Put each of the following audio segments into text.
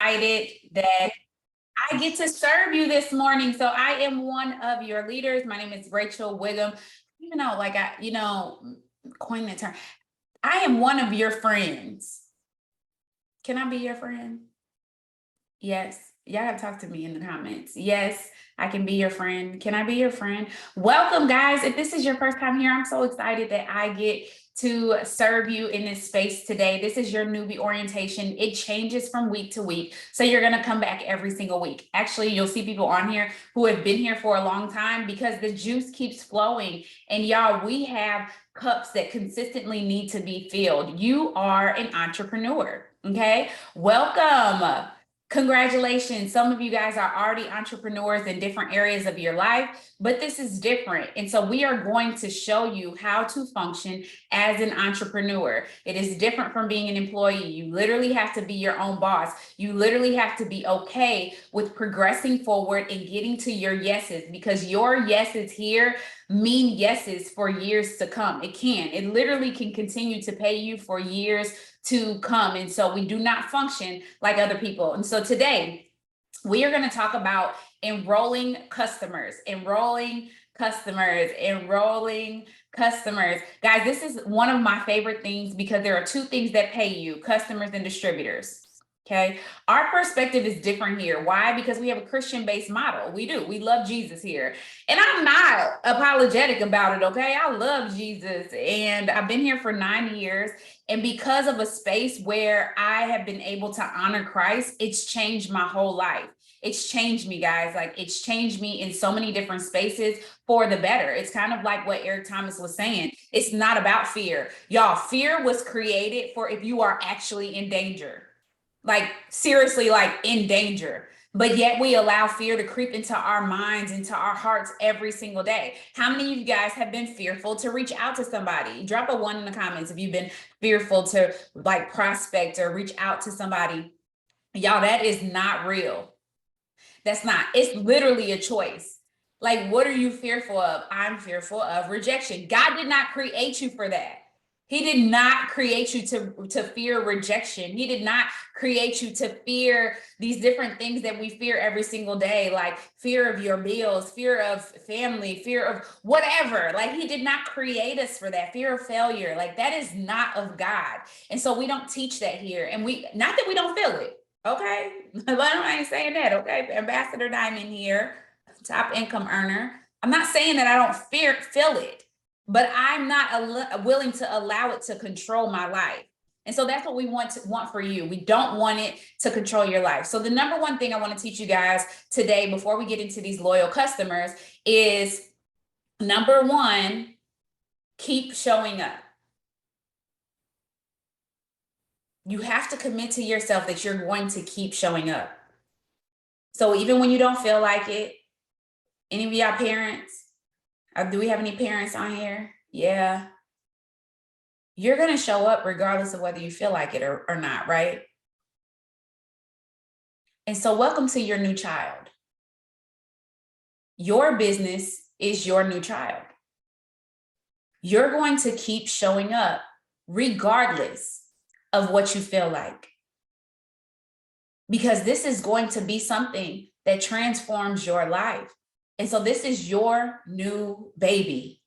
excited that I get to serve you this morning. So I am one of your leaders. My name is Rachel Wiggum. Even though, coin the term. I am one of your friends. Can I be your friend? Yes. Y'all gotta talk to me in the comments. Yes, I can be your friend. Can I be your friend? Welcome, guys. If this is your first time here, I'm so excited that I get to serve you in this space today. This is your newbie orientation. It changes from week to week. So you're going to come back every single week. Actually, you'll see people on here who have been here for a long time because the juice keeps flowing. And y'all, we have cups that consistently need to be filled. You are an entrepreneur. Okay. Welcome. Congratulations. Some of you guys are already entrepreneurs in different areas of your life, but this is different. And so we are going to show you how to function as an entrepreneur. It is different from being an employee. You literally have to be your own boss. You literally have to be okay with progressing forward and getting to your yeses, because your yeses here mean yeses for years to come. It literally can continue to pay you for years to come. And so we do not function like other people. And so today we are going to talk about enrolling customers. Guys, this is one of my favorite things because there are two things that pay you: customers and distributors. Okay. Our perspective is different here. Why? Because we have a Christian-based model. We do. We love Jesus here. And I'm not apologetic about it. Okay. I love Jesus and I've been here for 9 years. And because of a space where I have been able to honor Christ, it's changed my whole life. It's changed me, guys. Like, it's changed me in so many different spaces for the better. It's kind of like what Eric Thomas was saying. It's not about fear. Y'all, fear was created for if you are actually in danger. Like, seriously, like in danger. But yet we allow fear to creep into our minds, into our hearts every single day. How many of you guys have been fearful to reach out to somebody? Drop a 1 in the comments if you've been fearful to like prospect or reach out to somebody. Y'all, that is not real. That's not. It's literally a choice. Like, what are you fearful of? I'm fearful of rejection. God did not create you for that. He did not create you to fear rejection. He did not create you to fear these different things that we fear every single day, like fear of your bills, fear of family, fear of whatever. Like, he did not create us for that. Fear of failure. Like, that is not of God. And so we don't teach that here. And not that we don't feel it. Okay. I ain't saying that. Okay. Ambassador Diamond here, top income earner. I'm not saying that I don't feel it. But I'm not willing to allow it to control my life. And so that's what we want for you. We don't want it to control your life. So the number one thing I want to teach you guys today, before we get into these loyal customers, is number one, keep showing up. You have to commit to yourself that you're going to keep showing up. So even when you don't feel like it, any of y'all parents, do we have any parents on here? Yeah. You're going to show up regardless of whether you feel like it or not, right? And so welcome to your new child. Your business is your new child. You're going to keep showing up regardless of what you feel like. Because this is going to be something that transforms your life. And so this is your new baby.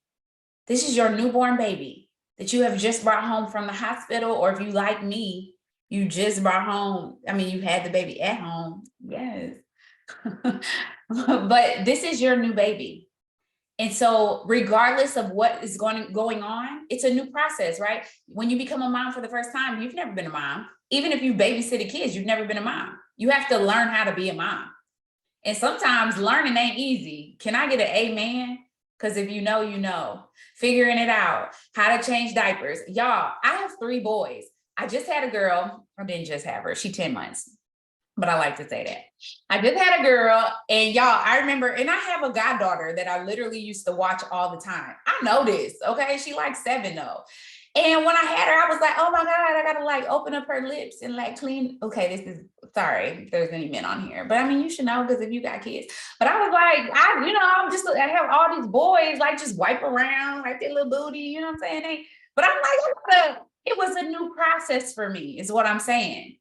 This is your newborn baby that you have just brought home from the hospital, or if you like me, you just brought home. I mean, you had the baby at home. Yes. But this is your new baby. And so regardless of what is going on, it's a new process, right? When you become a mom for the first time, you've never been a mom. Even if you babysitted kids, you've never been a mom. You have to learn how to be a mom. And sometimes learning ain't easy. Can I get an amen? Because if you know, you know. Figuring it out, how to change diapers. Y'all, I have 3 boys. I just had a girl. I didn't just have her. She's 10 months. But I like to say that. I just had a girl, and y'all, I remember, and I have a goddaughter that I literally used to watch all the time. I know this, okay? She like 7 though. And when I had her, I was like, oh my God, I gotta like open up her lips and like clean. Okay, this is, sorry if there's any men on here, but I mean, you should know because if you got kids. But I was like, I have all these boys like just wipe around like their little booty, you know what I'm saying? But I'm like, it was a new process for me, is what I'm saying.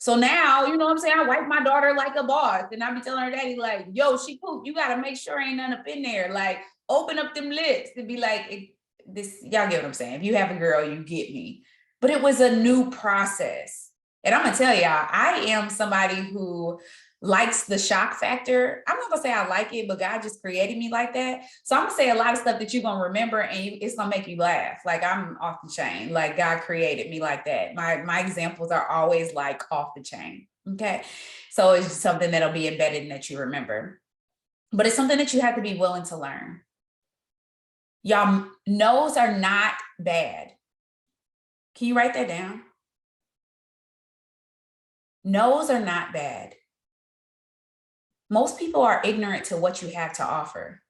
So now, you know what I'm saying? I wipe my daughter like a boss. And I be telling her daddy, like, yo, she pooped. You got to make sure ain't none up in there. Like, open up them lips and be like, this, y'all get what I'm saying? If you have a girl, you get me. But it was a new process. And I'm going to tell y'all, I am somebody who likes the shock factor. I'm not gonna say I like it, but God just created me like that. So I'm gonna say a lot of stuff that you're gonna remember and it's gonna make you laugh. Like I'm off the chain. Like God created me like that. My examples are always like off the chain. Okay. So it's something that'll be embedded in that you remember. But it's something that you have to be willing to learn. Y'all, no's are not bad. Can you write that down? No's are not bad. Most people are ignorant to what you have to offer.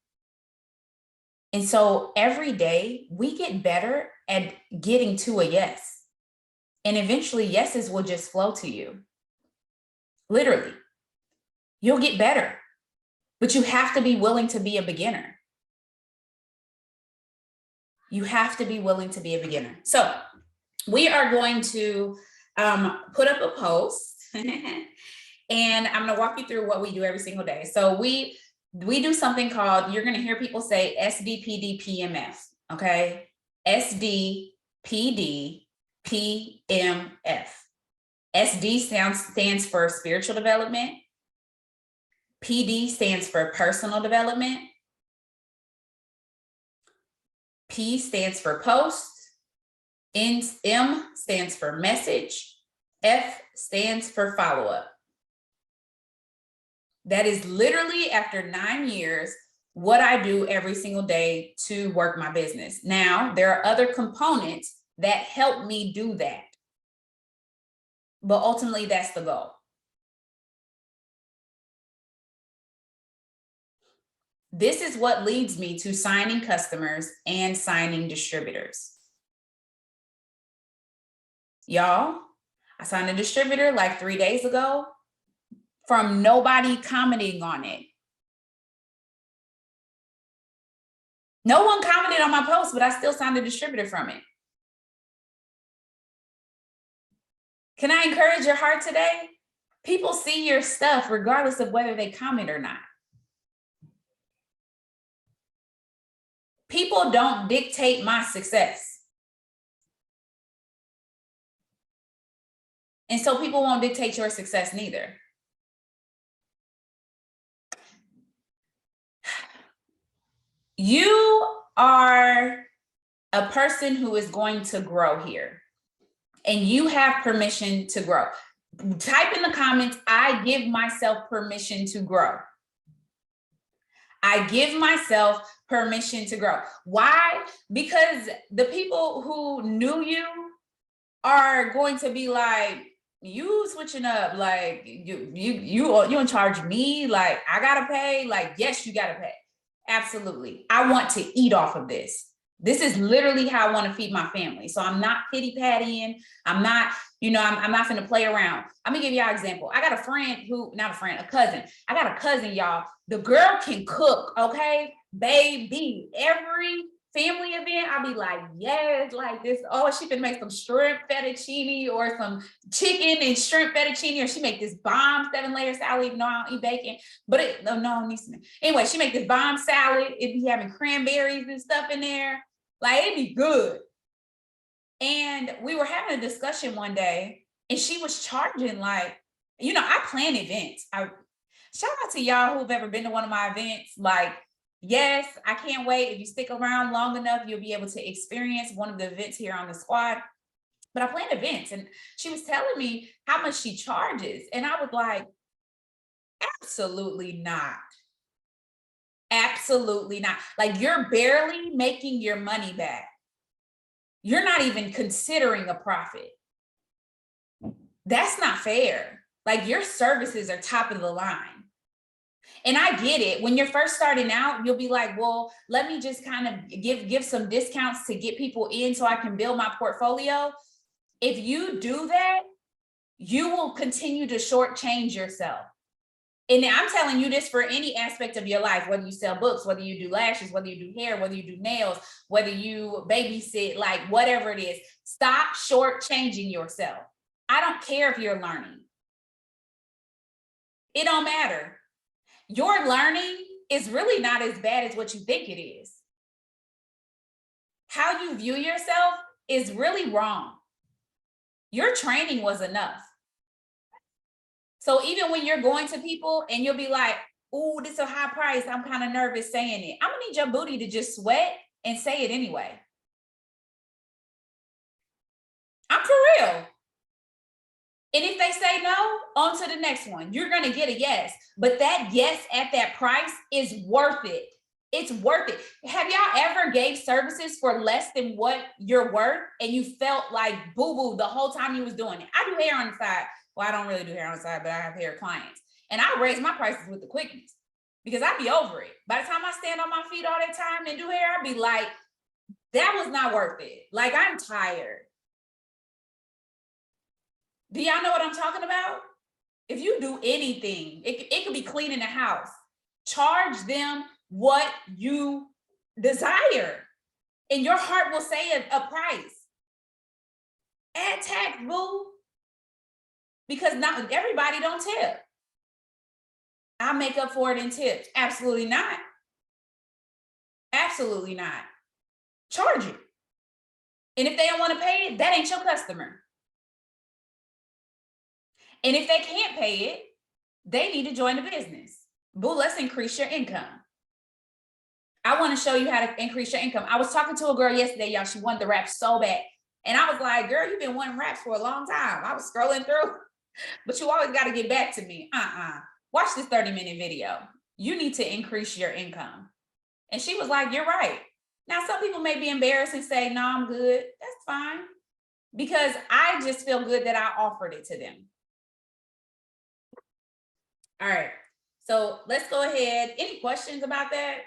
And so every day we get better at getting to a yes. And eventually yeses will just flow to you. Literally. You'll get better. But you have to be willing to be a beginner. You have to be willing to be a beginner. So we are going to put up a post. And I'm going to walk you through what we do every single day. So we do something called, you're going to hear people say SDPD-PMF, okay? SDPD-PMF. SD stands for spiritual development. PD stands for personal development. P stands for post. M stands for message. F stands for follow-up. That is literally after 9 years, what I do every single day to work my business. Now, there are other components that help me do that. But ultimately, that's the goal. This is what leads me to signing customers and signing distributors. Y'all, I signed a distributor like 3 days ago from nobody commenting on it. No one commented on my post, but I still signed a distributor from it. Can I encourage your heart today? People see your stuff regardless of whether they comment or not. People don't dictate my success. And so people won't dictate your success neither. You are a person who is going to grow here, and you have permission to grow. Type in the comments, I give myself permission to grow. I give myself permission to grow. Why? Because the people who knew you are going to be like, you switching up, like you in charge of me, like I gotta pay, like yes, you gotta pay. Absolutely. I want to eat off of this. This is literally how I want to feed my family. So I'm not pity-pattying. I'm not, I'm not going to play around. I'm going to give y'all an example. I got a friend a cousin. I got a cousin, y'all. The girl can cook, okay? Baby, every family event, I'll be like, yes, like this. Oh, she can make some shrimp fettuccine or some chicken and shrimp fettuccine, or she make this bomb 7-layer salad, even though I don't eat bacon. But anyway, she make this bomb salad. It be having cranberries and stuff in there. Like it'd be good. And we were having a discussion one day, and she was charging like, I plan events. Shout out to y'all who've ever been to one of my events. Like, yes, I can't wait. If you stick around long enough, you'll be able to experience one of the events here on the squad. But I plan events, and she was telling me how much she charges. And I was like, absolutely not. Absolutely not. Like you're barely making your money back. You're not even considering a profit. That's not fair. Like your services are top of the line. And I get it. When you're first starting out, you'll be like, well, let me just kind of give some discounts to get people in so I can build my portfolio. If you do that, you will continue to shortchange yourself. And I'm telling you this for any aspect of your life, whether you sell books, whether you do lashes, whether you do hair, whether you do nails, whether you babysit, like whatever it is, stop shortchanging yourself. I don't care if you're learning. It don't matter. Your learning is really not as bad as what you think it is. How you view yourself is really wrong. Your training was enough. So even when you're going to people and you'll be like, "Ooh, this is a high price. I'm kind of nervous saying it." I'm gonna need your booty to just sweat and say it anyway. I'm for real. And if they say no, on to the next one. You're gonna get a yes. But that yes at that price is worth it. It's worth it. Have y'all ever gave services for less than what you're worth and you felt like boo-boo the whole time you was doing it? I do hair on the side. Well, I don't really do hair on the side, but I have hair clients. And I raise my prices with the quickness because I be over it. By the time I stand on my feet all that time and do hair, I be like, that was not worth it. Like, I'm tired. Do y'all know what I'm talking about? If you do anything, it could be cleaning the house. Charge them what you desire, and your heart will say a price. Add tax, boo, because not everybody don't tip. I'll make up for it in tips. Absolutely not. Absolutely not. Charge it. And if they don't want to pay it, that ain't your customer. And if they can't pay it, they need to join the business. Boo, let's increase your income. I want to show you how to increase your income. I was talking to a girl yesterday, y'all. She wanted the rap so bad. And I was like, girl, you've been wanting raps for a long time. I was scrolling through, but you always got to get back to me. Watch this 30-minute video. You need to increase your income. And she was like, you're right. Now, some people may be embarrassed and say, no, I'm good. That's fine. Because I just feel good that I offered it to them. All right. So let's go ahead. Any questions about that?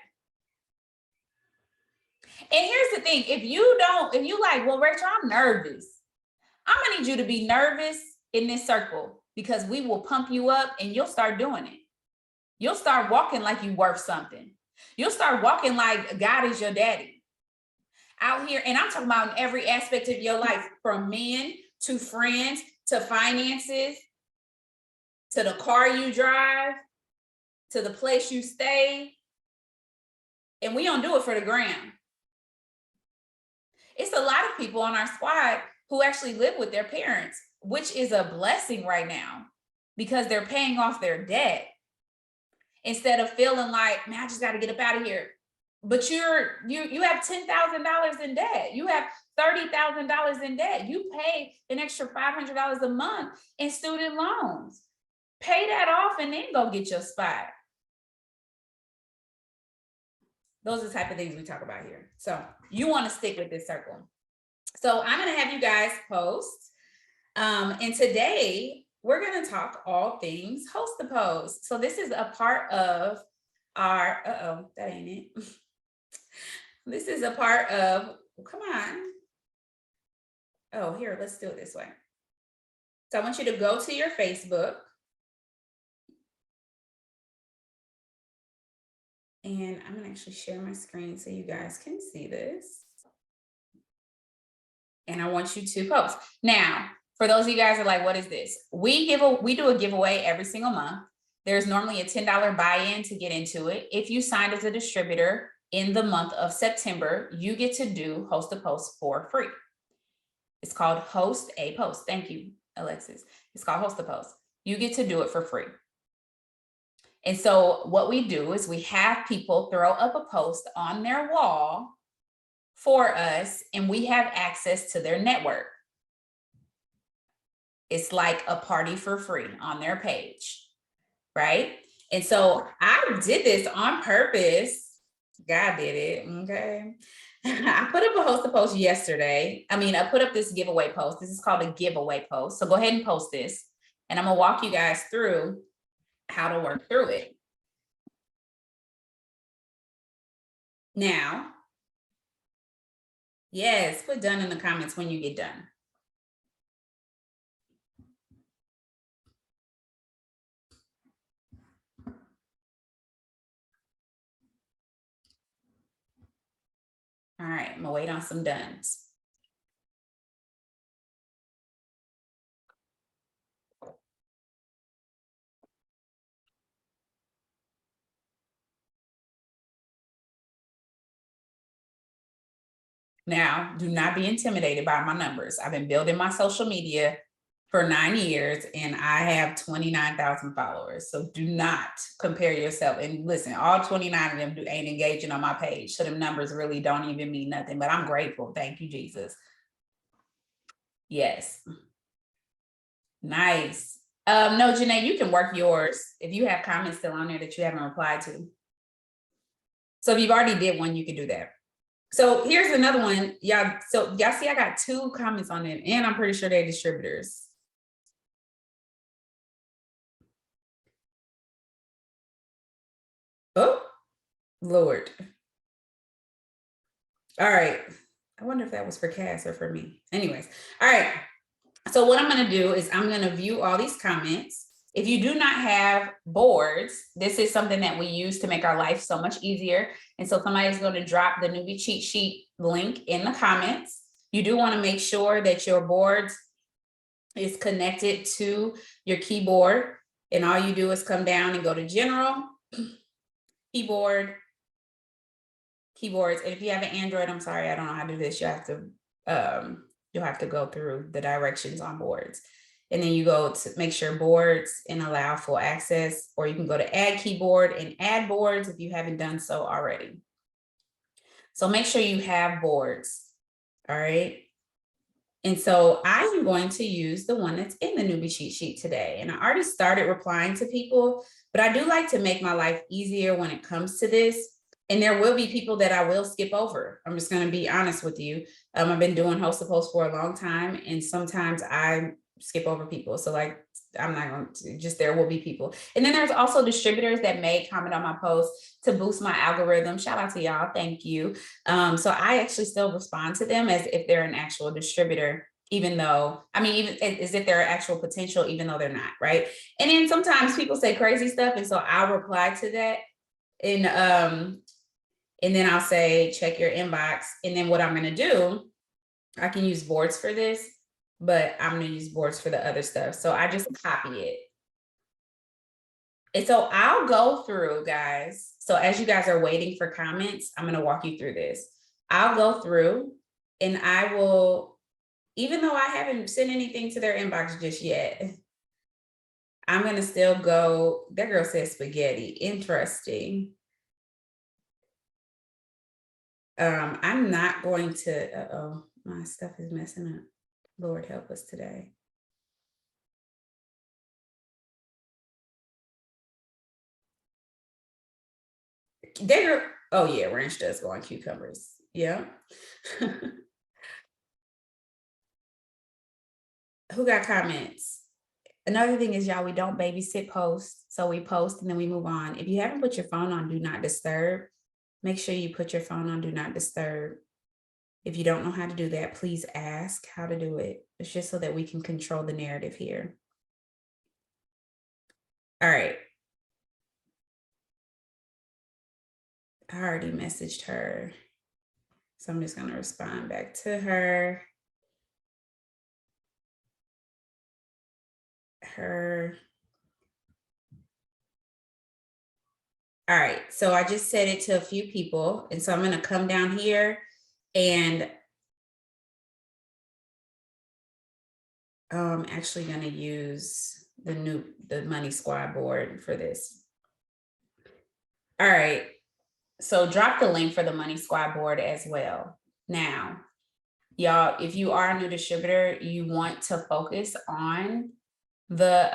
And here's the thing, if you like, well, Rachel, I'm nervous. I'm gonna need you to be nervous in this circle because we will pump you up and you'll start doing it. You'll start walking like you're worth something. You'll start walking like God is your daddy out here. And I'm talking about in every aspect of your life, from men to friends, to finances, to the car you drive, to the place you stay. And we don't do it for the gram. It's a lot of people on our squad who actually live with their parents, which is a blessing right now because they're paying off their debt instead of feeling like, man, I just got to get up out of here. But you have $10,000 in debt. You have $30,000 in debt. You pay an extra $500 a month in student loans. Pay that off and then go get your spot. Those are the type of things we talk about here. So you want to stick with this circle. So I'm going to have you guys post. And today we're going to talk all things host the post. So this is a part of our, that ain't it. This is a part of, come on. Oh, here, let's do it this way. So I want you to go to your Facebook. And I'm gonna actually share my screen so you guys can see this. And I want you to post. Now, for those of you guys who are like, what is this? We do a giveaway every single month. There's normally a $10 buy-in to get into it. If you signed as a distributor in the month of September, you get to do host a post for free. It's called Host a Post. Thank you, Alexis. It's called Host a Post. You get to do it for free. And so what we do is we have people throw up a post on their wall for us, and we have access to their network. It's like a party for free on their page, right? And so I did this on purpose. God did it, okay? I put up a host a post yesterday. I put up this giveaway post. This is called a giveaway post. So go ahead and post this, and I'm gonna walk you guys through how to work through it. Now, yes, put done in the comments when you get done. All right, I'm gonna wait on some dones. Now, do not be intimidated by my numbers. I've been building my social media for 9 years and I have 29,000 followers. So do not compare yourself. And listen, all 29 of them ain't engaging on my page. So them numbers really don't even mean nothing, but I'm grateful. Thank you, Jesus. Yes. Nice. No, Janae, you can work yours if you have comments still on there that you haven't replied to. So if you've already did one, you can do that. So here's another one. Y'all, so y'all see I got 2 comments on it, and I'm pretty sure they're distributors. Oh, Lord. All right. I wonder if that was for Cass or for me. Anyways, all right. So what I'm going to do is I'm going to view all these comments. If you do not have boards, this is something that we use to make our life so much easier. And so somebody's going to drop the Newbie cheat sheet link in the comments. You do want to make sure that your boards is connected to your keyboard. And all you do is come down and go to General, Keyboards. And if you have an Android, I'm sorry, I don't know how to do this. You'll have to go through the directions on boards. And then you go to make sure boards and allow full access, or you can go to add keyboard and add boards if you haven't done so already. So make sure you have boards. All right. And so I am going to use the one that's in the Newbie cheat sheet today. And I already started replying to people, but I do like to make my life easier when it comes to this. And there will be people that I will skip over. I'm just going to be honest with you. I've been doing host to post for a long time, and sometimes I skip over people. So like, I'm not going to, just there will be people. And then there's also distributors that may comment on my post to boost my algorithm. Shout out to y'all. Thank you. So I actually still respond to them as if they're an actual distributor, even though, I mean, even as if they're actual potential, even though they're not, right? And then sometimes people say crazy stuff. And so I'll reply to that. And then I'll say, check your inbox. And then what I'm going to do, I can use boards for this, but I'm going to use boards for the other stuff. So I just copy it. And so I'll go through, guys. So as you guys are waiting for comments, I'm going to walk you through this. I'll go through and I will, even though I haven't sent anything to their inbox just yet, I'm going to still go. That girl says spaghetti. Interesting. I'm not going to, my stuff is messing up. Lord help us today. Oh yeah, ranch does go on cucumbers. Yeah. Who got comments? Another thing is, y'all, we don't babysit posts. So we post and then we move on. If you haven't put your phone on do not disturb, make sure you put your phone on do not disturb. If you don't know how to do that, please ask how to do it. It's just so that we can control the narrative here. All right. I already messaged her. So I'm just going to respond back to her. All right, so I just said it to a few people. And so I'm going to come down here and I'm actually going to use the Money Squad board for this. All right, so drop the link for the Money Squad board as well. Now, y'all, if you are a new distributor, you want to focus on the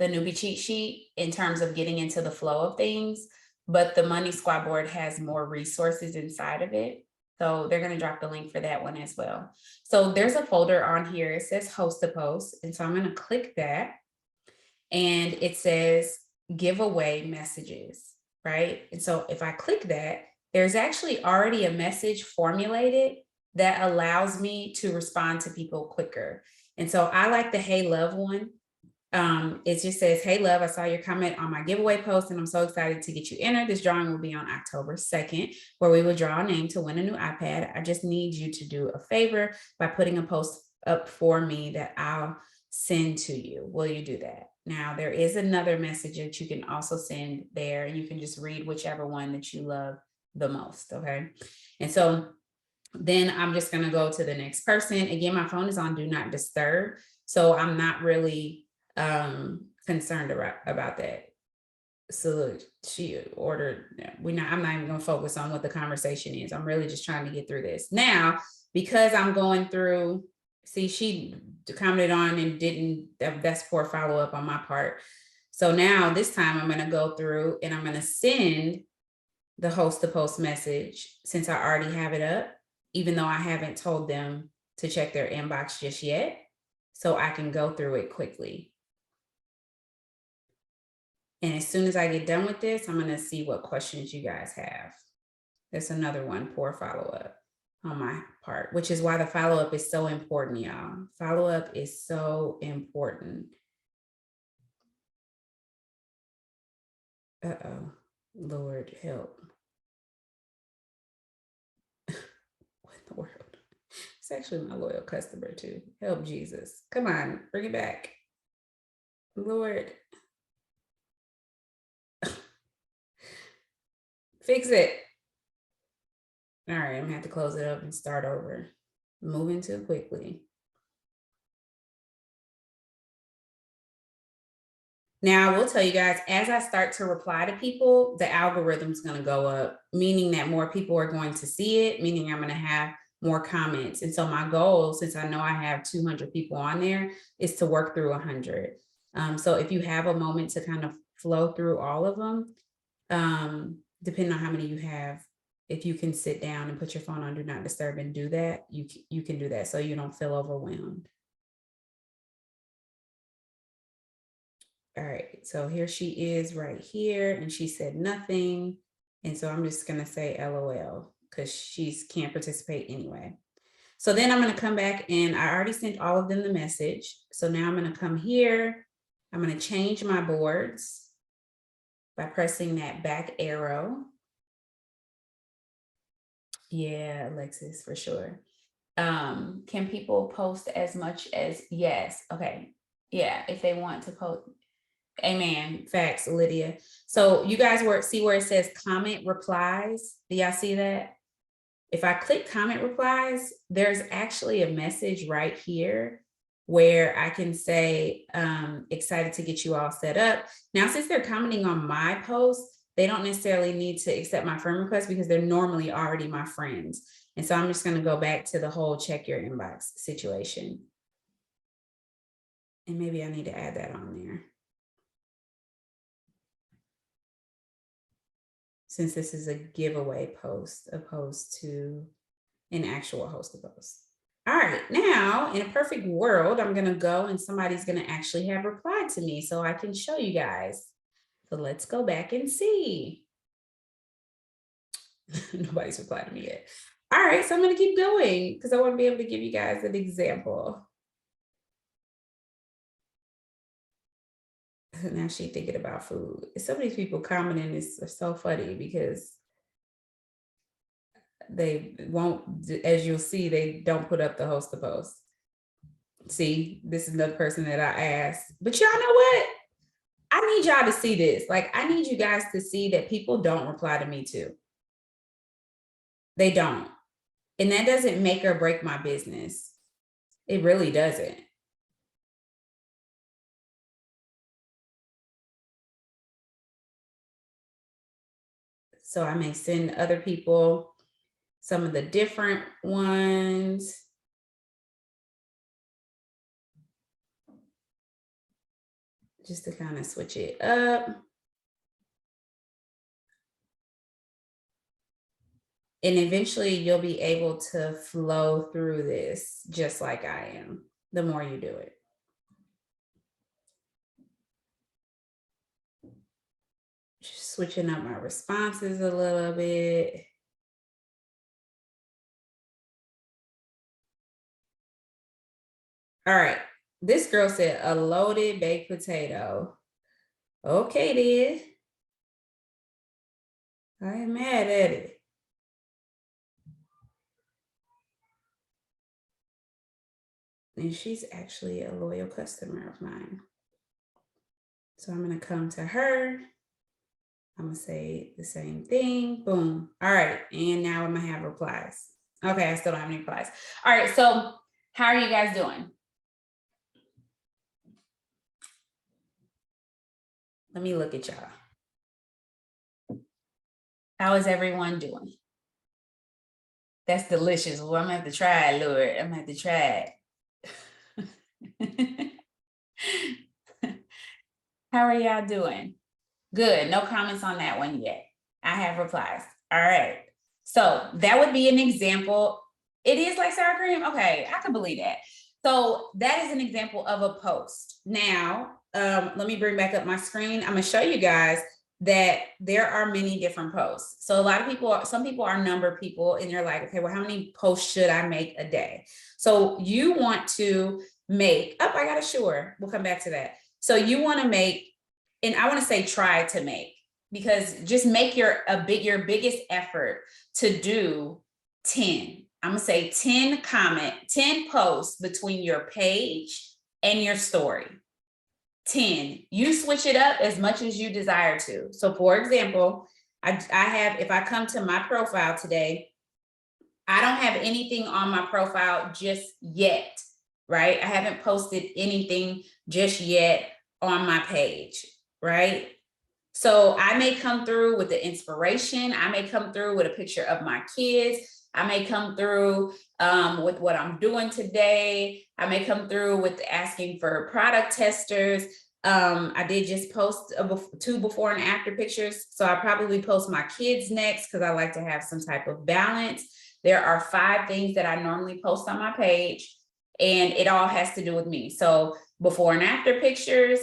Newbie cheat sheet in terms of getting into the flow of things, but the Money Squad board has more resources inside of it. So they're going to drop the link for that one as well. So there's a folder on here. It says host to post. And so I'm going to click that. And it says giveaway messages, right? And so if I click that, there's actually already a message formulated that allows me to respond to people quicker. And so I like the Hey Love one. It just says, hey, love, I saw your comment on my giveaway post and I'm so excited to get you entered. This drawing will be on October 2nd, where we will draw a name to win a new iPad. I just need you to do a favor by putting a post up for me that I'll send to you. Will you do that? Now, there is another message that you can also send there, and you can just read whichever one that you love the most, okay? And so Then I'm just going to go to the next person. Again, my phone is on do not disturb. So I'm not really concerned about that. So look, she ordered, I'm not even going to focus on what the conversation is. I'm really just trying to get through this. Now, because I'm going through, see, she commented on and didn't, that's poor follow-up on my part. So now this time I'm going to go through and I'm going to send the host to post message since I already have it up, even though I haven't told them to check their inbox just yet, so I can go through it quickly. And as soon as I get done with this, I'm going to see what questions you guys have. There's another one, poor follow-up on my part, which is why the follow-up is so important, y'all. Follow-up is so important. Uh-oh, Lord help. What in the world? It's actually my loyal customer too. Help Jesus. Come on, bring it back. Lord. Fix it. All right, I'm gonna have to close it up and start over. Moving too quickly. Now, I will tell you guys, as I start to reply to people, the algorithm's going to go up, meaning that more people are going to see it, meaning I'm going to have more comments. And so my goal, since I know I have 200 people on there, is to work through 100. So if you have a moment to kind of flow through all of them, depending on how many you have, if you can sit down and put your phone on do not disturb and do that, you can do that so you don't feel overwhelmed. All right, so here she is right here, and she said nothing. And so I'm just gonna say LOL because she can't participate anyway. So then I'm gonna come back and I already sent all of them the message. So now I'm gonna come here. I'm gonna change my boards by pressing that back arrow. Yeah, Alexis, for sure. Can people post as much as, yes, okay. Yeah, if they want to post. Amen. Facts, Lydia. So you guys see where it says comment replies? Do y'all see that? If I click comment replies, there's actually a message right here where I can say, excited to get you all set up. Now, since they're commenting on my post, they don't necessarily need to accept my friend request because they're normally already my friends. And so I'm just going to go back to the whole check your inbox situation. And maybe I need to add that on there, since this is a giveaway post opposed to an actual host post. All right, now in a perfect world, I'm gonna go and somebody's gonna actually have replied to me so I can show you guys. So let's go back and see. Nobody's replied to me yet. All right, so I'm gonna keep going because I wanna be able to give you guys an example. Now she's thinking about food. Some of these people commenting is so funny because they won't, as you'll see, they don't put up the host to post. See, this is another person that I asked, but y'all know what? I need y'all to see this. Like, I need you guys to see that people don't reply to me too. They don't. And that doesn't make or break my business. It really doesn't. So I may send other people some of the different ones. Just to kind of switch it up. And eventually you'll be able to flow through this just like I am, the more you do it. Just switching up my responses a little bit. All right, this girl said a loaded baked potato. Okay, then. I ain't mad at it. And she's actually a loyal customer of mine. So I'm gonna come to her. I'm gonna say the same thing, boom. All right, and now I'm gonna have replies. Okay, I still don't have any replies. All right, so how are you guys doing? Let me look at y'all. How is everyone doing? That's delicious. Well, I'm gonna have to try it, Lord. I'm gonna have to try it. How are y'all doing? Good. No comments on that one yet. I have replies. All right. So that would be an example. It is like sour cream. Okay, I can believe that. So that is an example of a post. Now, let me bring back up my screen. I'm gonna show you guys that there are many different posts. So a lot of people, some people are number people, and you're like, okay, well, how many posts should I make a day? So you want to make, oh, I got a sure. We'll come back to that. So you want to make, and I want to say try to make, because just make your biggest effort to do 10. I'm gonna say 10 posts between your page and your story. 10. You switch it up as much as you desire to. So for example, I have, if I come to my profile today, I don't have anything on my profile just yet, right? I haven't posted anything just yet on my page, right? So I may come through with the inspiration. I may come through with a picture of my kids. I may come through with what I'm doing today. I may come through with asking for product testers. I did just post 2 before and after pictures. So I'll probably post my kids next, because I like to have some type of balance. There are 5 things that I normally post on my page, and it all has to do with me. So before and after pictures,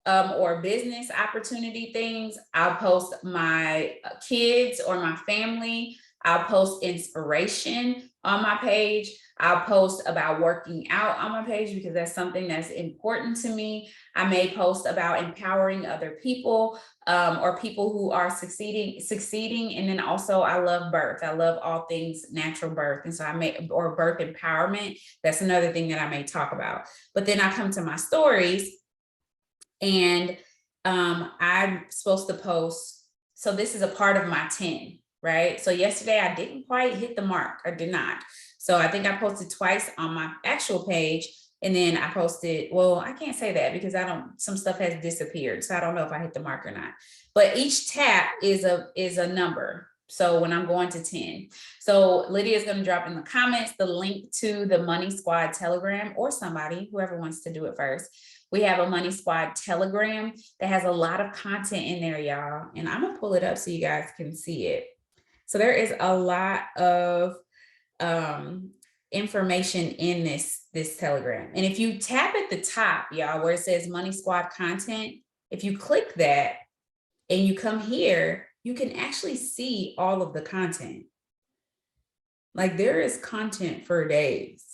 or business opportunity things, I'll post my kids or my family. I'll post inspiration on my page. I'll post about working out on my page, because that's something that's important to me. I may post about empowering other people, or people who are succeeding. And then also I love birth. I love all things natural birth. And so I may, or birth empowerment. That's another thing that I may talk about. But then I come to my stories, and I'm supposed to post. So this is a part of my 10, right? So yesterday I didn't quite hit the mark. I did not. So I think I posted twice on my actual page, and then I posted, well, I can't say that because some stuff has disappeared. So I don't know if I hit the mark or not. But each tap is a number. So when I'm going to 10. So Lydia is going to drop in the comments the link to the Money Squad Telegram, or somebody, whoever wants to do it first. We have a Money Squad Telegram that has a lot of content in there, y'all. And I'm gonna pull it up so you guys can see it. So there is a lot of information in this Telegram. And if you tap at the top, y'all, where it says Money Squad content, if you click that and you come here, you can actually see all of the content. Like, there is content for days.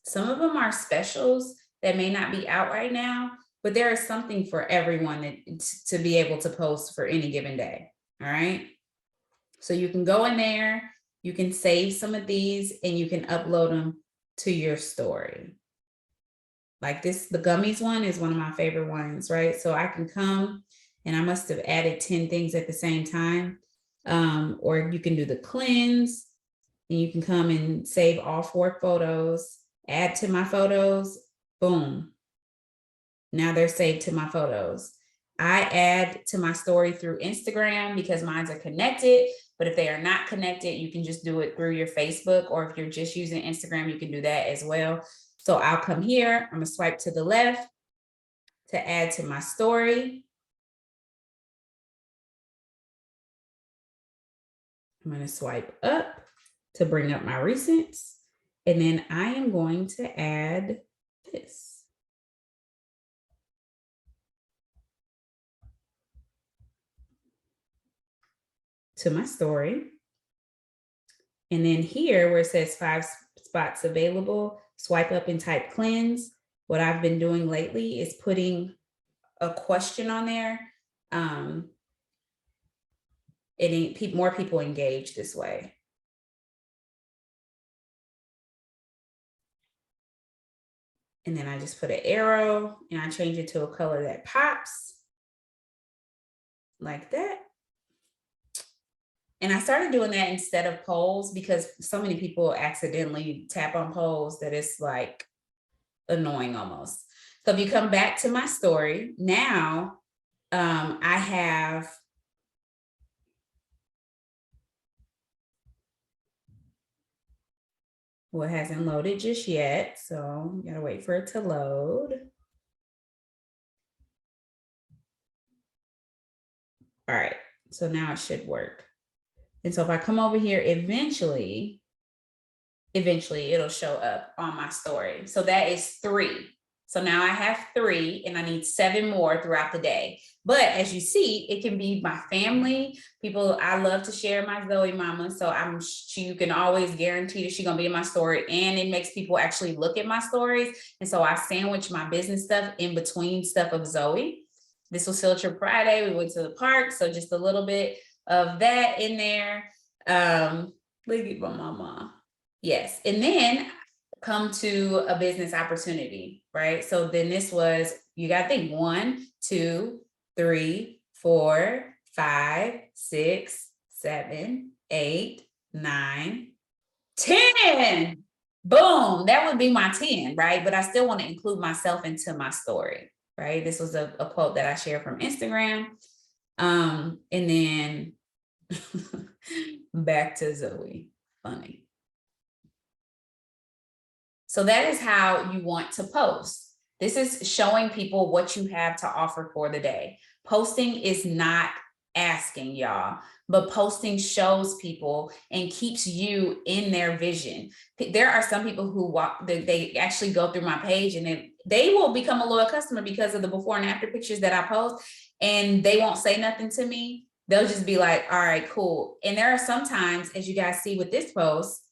Some of them are specials that may not be out right now, but there is something for everyone to be able to post for any given day. All right. So you can go in there, you can save some of these, and you can upload them to your story. Like this, the gummies one is one of my favorite ones, right? So I can come, and I must have added 10 things at the same time. Or you can do the cleanse, and you can come and save all 4 photos, add to my photos, boom. Now they're saved to my photos. I add to my story through Instagram because mine are connected, but if they are not connected, you can just do it through your Facebook, or if you're just using Instagram, you can do that as well. So I'll come here, I'm gonna swipe to the left to add to my story. I'm gonna swipe up to bring up my recents, and then I am going to add this to my story. And then here where it says 5 spots available, swipe up and type cleanse. What I've been doing lately is putting a question on there. More people engage this way. And then I just put an arrow and I change it to a color that pops like that. And I started doing that instead of polls because so many people accidentally tap on polls that it's like annoying almost. So if you come back to my story now, I have well, it hasn't loaded just yet, so you gotta wait for it to load. All right, so now it should work. And so if I come over here, eventually it'll show up on my story. So that is 3. So now I have 3 and I need 7 more throughout the day. But as you see, it can be my family, people. I love to share my Zoe mama. So you can always guarantee that she's gonna be in my story, and it makes people actually look at my stories. And so I sandwich my business stuff in between stuff of Zoe. This was Field Trip Friday. We went to the park. So just a little bit of that in there. Look at my mama. Yes. And then come to a business opportunity, right? So then this was, you got to think 1, 2, 3, 4, 5, 6, 7, 8, 9, 10. Boom. That would be my 10, right? But I still want to include myself into my story, right? This was a quote that I shared from Instagram. And then back to Zoe. Funny. So that is how you want to post. This is showing people what you have to offer for the day. Posting is not asking, y'all, but posting shows people and keeps you in their vision. There are some people who they actually go through my page and they will become a loyal customer because of the before and after pictures that I post, and they won't say nothing to me. They'll just be like, all right, cool. And there are sometimes, as you guys see with this post,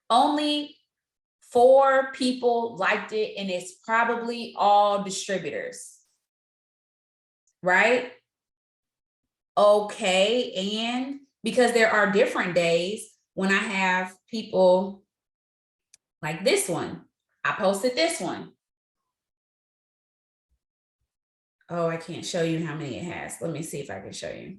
only 4 people liked it, and it's probably all distributors, right? Okay, and because there are different days when I have people like this one. I posted this one. Oh, I can't show you how many it has. Let me see if I can show you.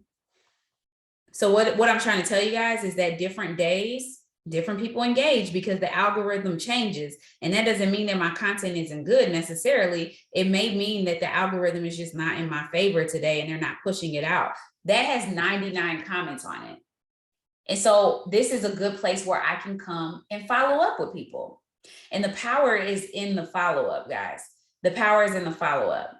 So what I'm trying to tell you guys is that different days, different people engage because the algorithm changes. And that doesn't mean that my content isn't good necessarily. It may mean that the algorithm is just not in my favor today and they're not pushing it out. That has 99 comments on it. And so this is a good place where I can come and follow up with people. And the power is in the follow-up, guys. The power is in the follow-up.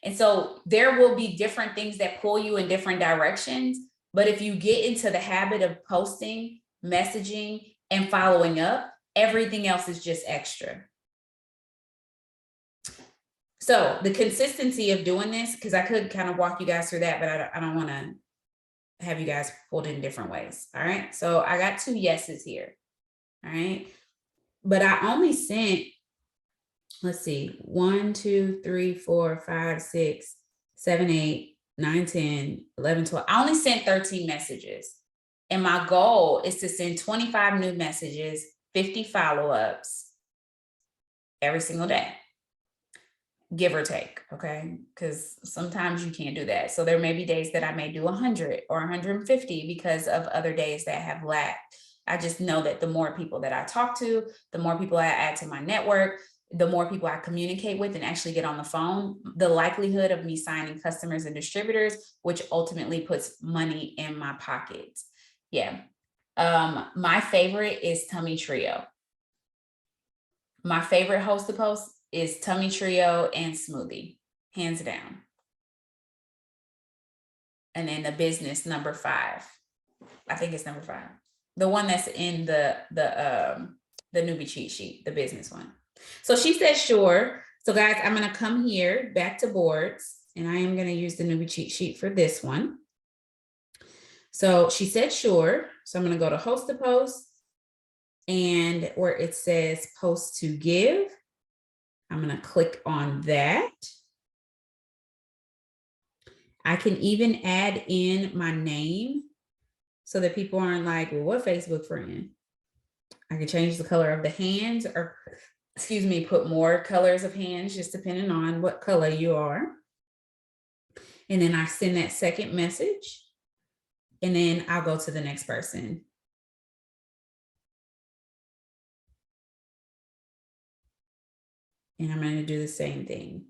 And so there will be different things that pull you in different directions. But if you get into the habit of posting, messaging, and following up, everything else is just extra. So the consistency of doing this, because I could kind of walk you guys through that, but I don't want to have you guys pulled in different ways. All right. So I got 2 yeses here. All right. But I only sent, let's see, 1, 2, 3, 4, 5, 6, 7, 8, 9, 10, 11, 12. I only sent 13 messages. And my goal is to send 25 new messages, 50 follow-ups every single day, give or take, okay? Because sometimes you can't do that. So there may be days that I may do 100 or 150 because of other days that have lacked. I just know that the more people that I talk to, the more people I add to my network, the more people I communicate with and actually get on the phone, the likelihood of me signing customers and distributors, which ultimately puts money in my pocket. Yeah. My favorite is Tummy Trio. My favorite host to post is Tummy Trio and Smoothie, hands down. And then the business number 5. I think it's number 5. The one that's in the Newbie cheat sheet, the business one. So she said, sure. So guys, I'm going to come here back to boards, and I am going to use the Newbie cheat sheet for this one. So she said, sure. So I'm going to go to host to post, and where it says post to give, I'm going to click on that. I can even add in my name so that people aren't like, well, what Facebook friend? I can change the color of the hands, or excuse me, put more colors of hands, just depending on what color you are. And then I send that second message. And then I'll go to the next person. And I'm going to do the same thing.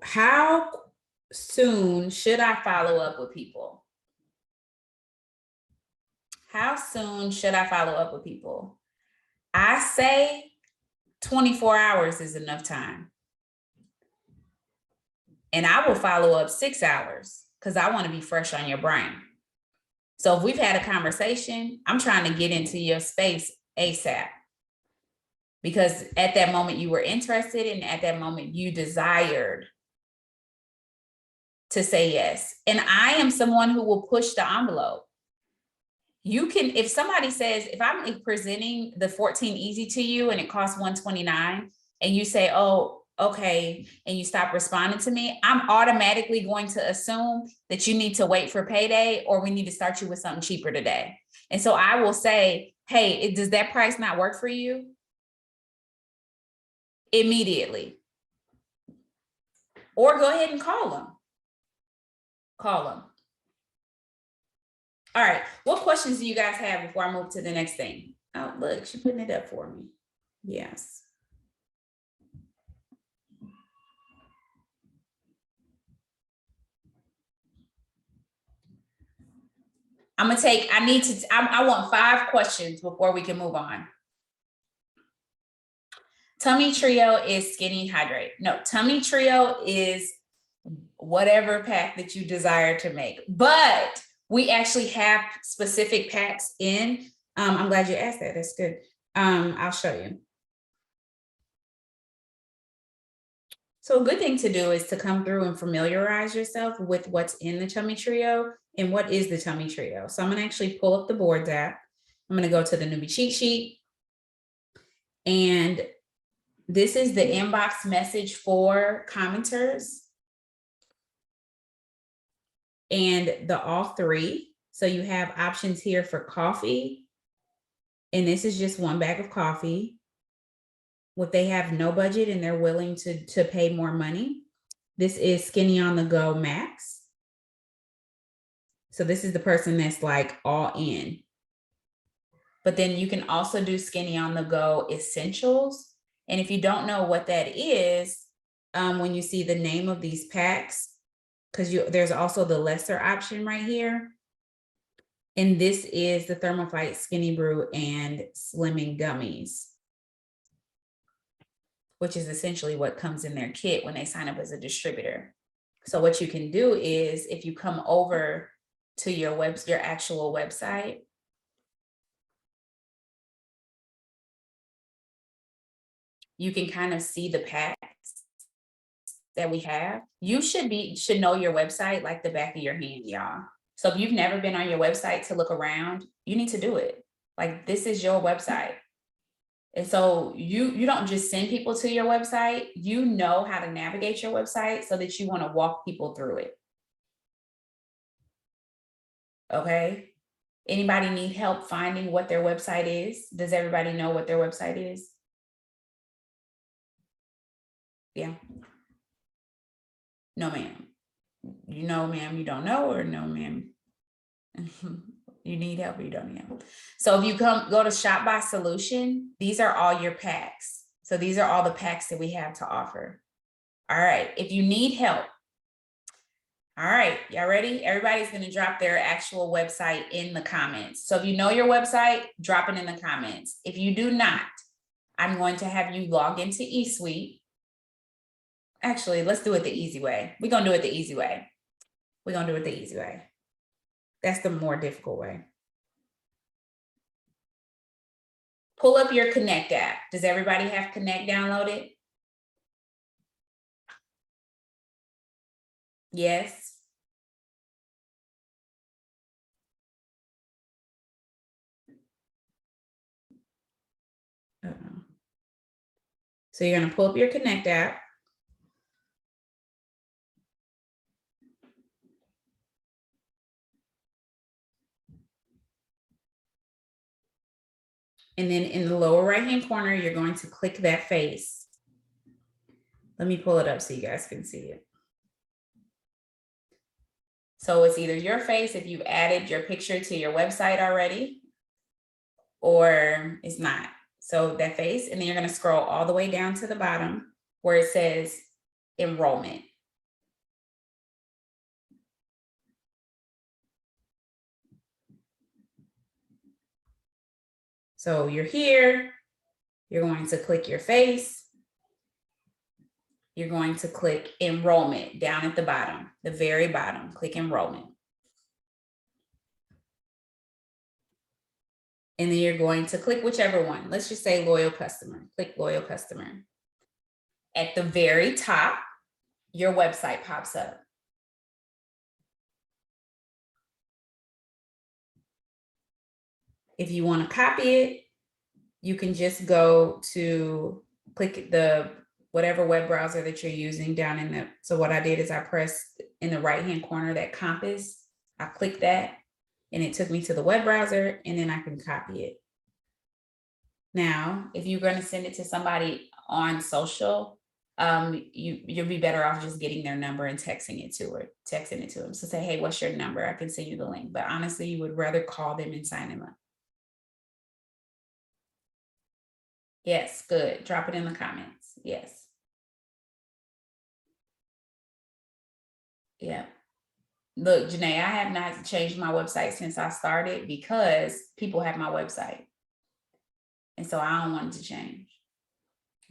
How soon should I follow up with people? How soon should I follow up with people? I say 24 hours is enough time. And I will follow up 6 hours because I want to be fresh on your brain. So if we've had a conversation, I'm trying to get into your space ASAP. Because at that moment you were interested, and at that moment you desired to say yes. And I am someone who will push the envelope. You can, if somebody says, if I'm presenting the 14 easy to you and it costs $129 and you say, oh, okay, and you stop responding to me, I'm automatically going to assume that you need to wait for payday or we need to start you with something cheaper today. And so I will say, hey, does that price not work for you? Immediately. Or go ahead and call them. Call them. All right, what questions do you guys have before I move to the next thing? Oh, look, she's putting it up for me. Yes. I'm gonna take, I want 5 questions before we can move on. Tummy Trio is Skinny Hydrate. No, Tummy Trio is whatever pack that you desire to make, but we actually have specific packs in. I'm glad you asked that. That's good. I'll show you. So a good thing to do is to come through and familiarize yourself with what's in the Tummy Trio and what is the Tummy Trio. So I'm going to actually pull up the Boards app. I'm going to go to the Newbie cheat sheet. And this is the inbox message for commenters. And the all 3. So you have options here for coffee. And this is just 1 bag of coffee. If they have no budget and they're willing to pay more money, this is Skinny on the Go Max. So this is the person that's like all in. But then you can also do Skinny on the Go Essentials. And if you don't know what that is, when you see the name of these packs, because there's also the lesser option right here. And this is the Thermofight Skinny Brew and Slimming Gummies, which is essentially what comes in their kit when they sign up as a distributor. So what you can do is if you come over to your actual website, you can kind of see the packs that we have. You should know your website like the back of your hand, y'all. So if you've never been on your website to look around, you need to do it. Like, this is your website. And so you don't just send people to your website, you know how to navigate your website so that you want to walk people through it. Okay. Anybody need help finding what their website is? Does everybody know what their website is? Yeah. No, ma'am. You know, ma'am, you don't know, or no, ma'am? You need help or you don't need help. So if you go to Shop by Solution, these are all your packs. So these are all the packs that we have to offer. All right, if you need help. All right, y'all ready? Everybody's going to drop their actual website in the comments. So if you know your website, drop it in the comments. If you do not, I'm going to have you log into eSuite. Actually, let's do it the easy way. We're going to do it the easy way. We're going to do it the easy way. That's the more difficult way. Pull up your Connect app. Does everybody have Connect downloaded? Yes. So you're going to pull up your Connect app. And then in the lower right-hand corner, you're going to click that face. Let me pull it up so you guys can see it. So it's either your face if you've added your picture to your website already, or it's not. So that face, and then you're going to scroll all the way down to the bottom where it says enrollment. So you're here, you're going to click your face. You're going to click enrollment down at the bottom, the very bottom, click enrollment. And then you're going to click whichever one. Let's just say loyal customer, click loyal customer. At the very top, your website pops up. If you want to copy it, you can just go to click the whatever web browser that you're using down in the, so what I did is I pressed in the right-hand corner, that compass, I clicked that and it took me to the web browser, and then I can copy it. Now, if you're going to send it to somebody on social, you'll be better off just getting their number and texting it to them. So say, hey, what's your number? I can send you the link. But honestly, you would rather call them and sign them up. Yes, good. Drop it in the comments. Yes. Yeah. Look, Janae, I have not changed my website since I started because people have my website. And so I don't want it to change,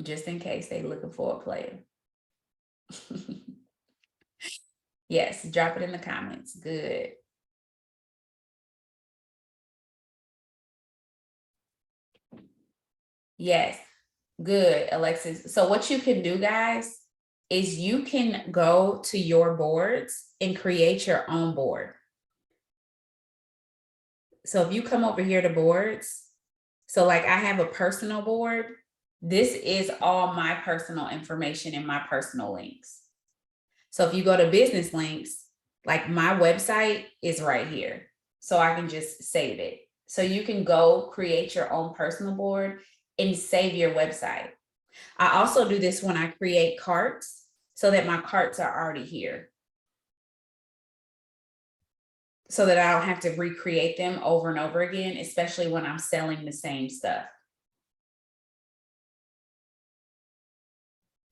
just in case they're looking for a player. Yes, drop it in the comments. Good. Yes, good, Alexis. So what you can do, guys, is you can go to your boards and create your own board. So if you come over here to boards, so like I have a personal board, this is all my personal information and my personal links. So if you go to business links, like my website is right here. So I can just save it. So you can go create your own personal board and save your website. I also do this when I create carts so that my carts are already here, so that I don't have to recreate them over and over again, especially when I'm selling the same stuff.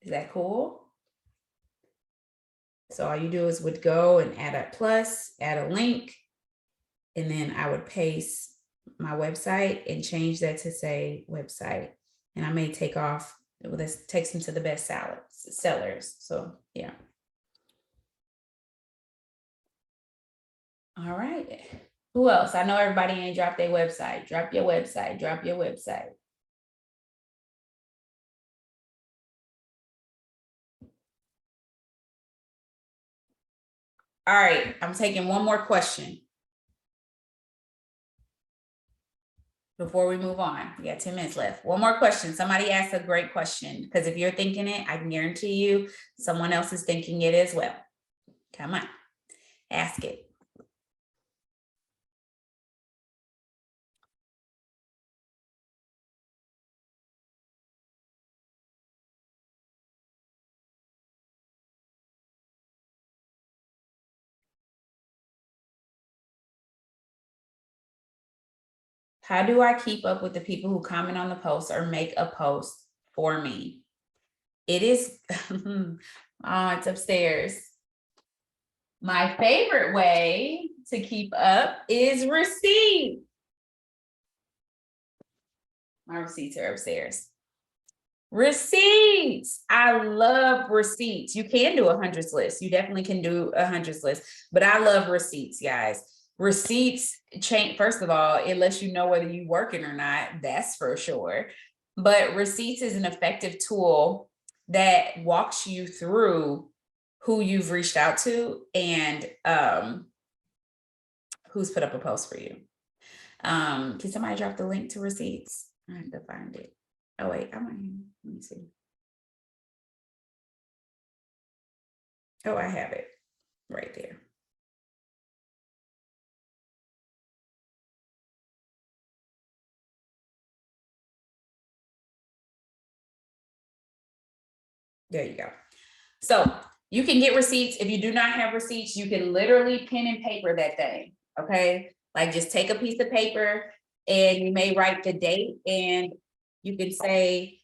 Is that cool? So all you do is would go and add a plus, add a link, and then I would paste my website and change that to say website. And I may take off, well, this takes them to the best sellers. So yeah. All right. Who else? I know everybody ain't dropped their website. Drop your website, drop your website. All right, I'm taking one more question before we move on. We got 10 minutes left. One more question. Somebody asked a great question, because if you're thinking it, I can guarantee you someone else is thinking it as well. Come on, ask it. How do I keep up with the people who comment on the post or make a post for me? It is, oh, it's upstairs. My favorite way to keep up is receipts. My receipts are upstairs. Receipts. I love receipts. You can do a hundreds list. You definitely can do a hundreds list, but I love receipts, guys. Receipts change. First of all, it lets you know whether you're working or not. That's for sure. But receipts is an effective tool that walks you through who you've reached out to and who's put up a post for you. Can somebody drop the link to receipts? I have to find it. Oh wait, let me see. Oh, I have it right there. There you go. So You can get receipts. If you do not have receipts, you can literally pen and paper that thing. Okay. Like just take a piece of paper and you may write the date and you can say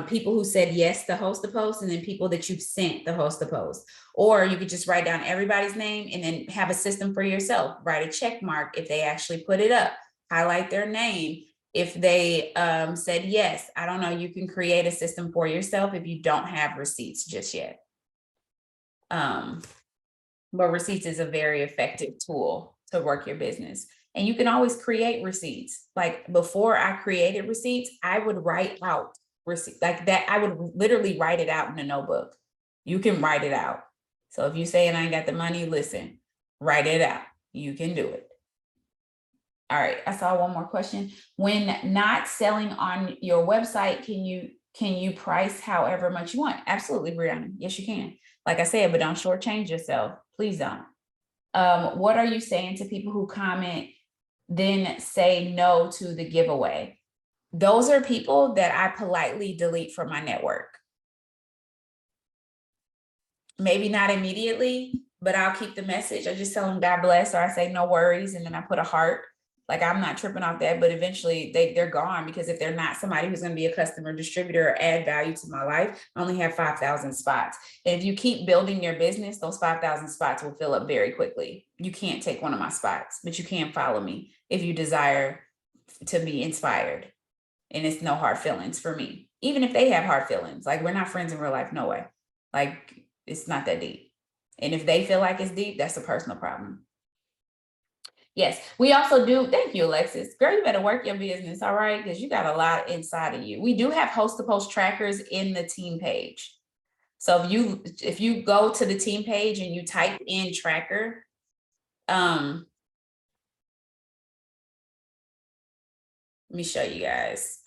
people who said yes to host the post and then people that you've sent to host the post. Or you could just write down everybody's name and then have a system for yourself. Write a check mark if they actually put it up. Highlight their name. If they said yes, I don't know, you can create a system for yourself if you don't have receipts just yet. But receipts is a very effective tool to work your business. And you can always create receipts. Like before I created receipts, I would write out receipts like that. I would literally write it out in a notebook. You can write it out. So if you saying I ain't got the money, listen, write it out. You can do it. All right, I saw one more question. When not selling on your website, can you price however much you want? Absolutely, Brianna. Yes, you can. Like I said, but don't shortchange yourself. Please don't. What are you saying to people who comment, then say no to the giveaway? Those are people that I politely delete from my network. Maybe not immediately, but I'll keep the message. I just tell them God bless, or I say no worries, and then I put a heart. Like I'm not tripping off that, but eventually they're gone, because if they're not somebody who's going to be a customer, distributor, or add value to my life, I only have 5,000 spots. And if you keep building your business, those 5,000 spots will fill up very quickly. You can't take one of my spots, but you can follow me if you desire to be inspired. And it's no hard feelings for me. Even if they have hard feelings, like we're not friends in real life, no way. Like it's not that deep. And if they feel like it's deep, that's a personal problem. Yes, we also do. Thank you, Alexis. Girl, you better work your business, all right? Because you got a lot inside of you. We do have host to post trackers in the team page. So if you go to the team page and you type in tracker, let me show you guys.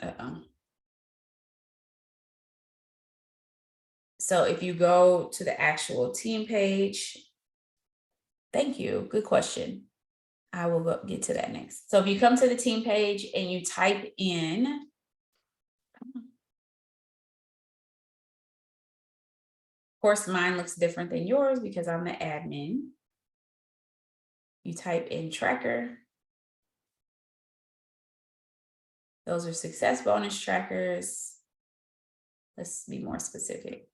So if you go to the actual team page, thank you. Good question. I will get to that next. So if you come to the team page and you type in, of course, mine looks different than yours because I'm the admin. You type in tracker. Those are success bonus trackers. Let's be more specific.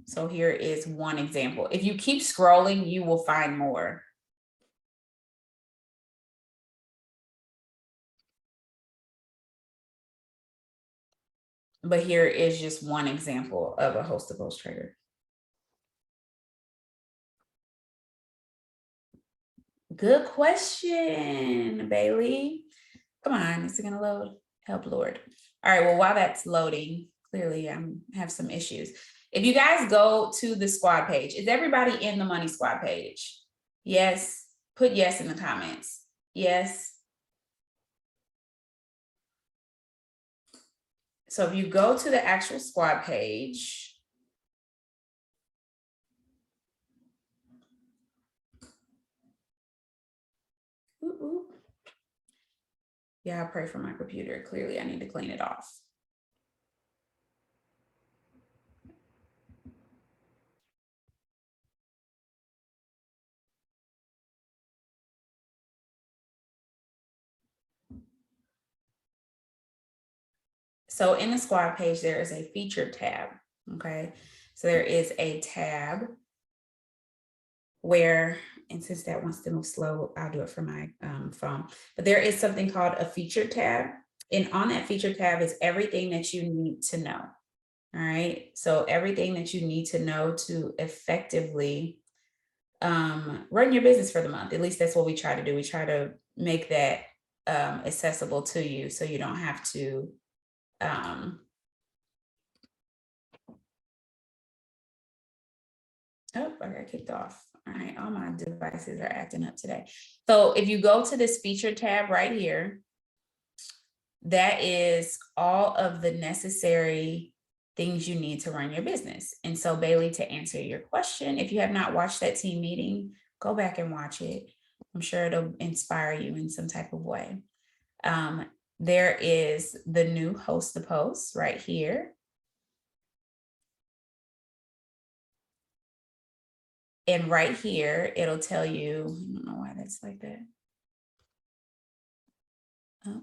So here is one example. If you keep scrolling, you will find more. But here is just one example of a host to post tracker. Good question, Bailey. Come on, is it gonna load? Help, Lord. All right, well, while that's loading, clearly I have some issues. If you guys go to the squad page, is everybody in the money squad page? Yes, put yes in the comments. Yes. So if you go to the actual squad page, yeah, I pray for my computer. Clearly, I need to clean it off. So in the squad page, there is a featured tab. Okay, so there is a tab where, and since that wants to move slow, I'll do it from my phone. But there is something called a featured tab. And on that featured tab is everything that you need to know. All right. So everything that you need to know to effectively run your business for the month. At least that's what we try to do. We try to make that accessible to you so you don't have to oh, I got kicked off. All right, all my devices are acting up today. So if you go to this feature tab right here, that is all of the necessary things you need to run your business. And so, Bailey, to answer your question, if you have not watched that team meeting, go back and watch it. I'm sure it'll inspire you in some type of way. There is the new host the post right here. And right here, it'll tell you, I don't know why that's like that. Oh.